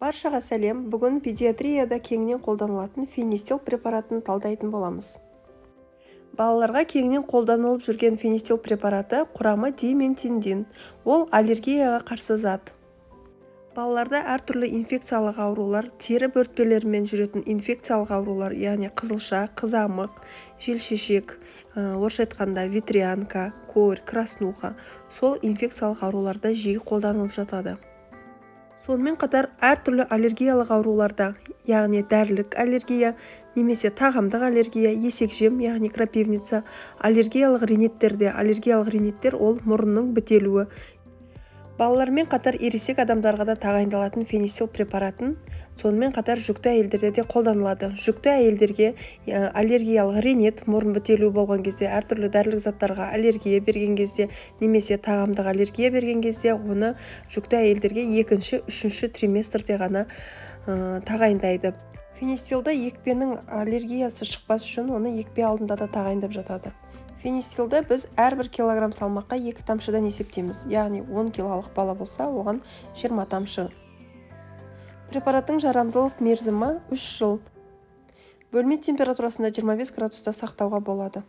Баршаға сәлем. Бүгін педиатрияда кеңінен қолданылатын фенистил препаратын талдайтын боламыз. Балаларға кеңінен қолданылып жүрген фенистил препараты құрамы диментиндин. Ол аллергияға қарсы зат. Балаларда әртүрлі инфекциялық аурулар, тері бөртпелерімен жүретін инфекциялық аурулар, яғни қызылша, қызамық, желшешек, орысша айтқанда ветрянка, корь, краснуха, сол инфекциялық ауруларда жиі қолданылып жатады. Сонымен қатар әртүрлі аллергиялық ауруларда, яғни дәрілік аллергия, немесе тағамдық аллергия, есекжем, яғни крапивница, аллергиялық риниттерде, аллергиялық риниттер ол мұрынның бітелуі. Балалармен қатар ересек адамдарға да тағайындалатын фенистил препаратын, сонымен қатар жүкті әйелдерде де қолданылады. Жүкті әйелдерге аллергиялық ринит, мұрын бітелуі болған кезде, әртүрлі дәрілік заттарға аллергия берген кезде, немесе тағамдық аллергия берген кезде, оны жүкті әйелдерге 2-3 триместрде ғана тағайындайды. Фенистилді екпенің аллергиясы шықпас үшін оны екпе алдында да тағайындап жатады. Фенистилді біз әрбір килограмм салмаққа 2 тамшыдан есептейміз, яғни 10 килолық бала болса, оған 20 тамшы. Препараттың жарамдылық мерзімі 3 жыл. Бөлме температурасында 25 градуста сақтауға болады.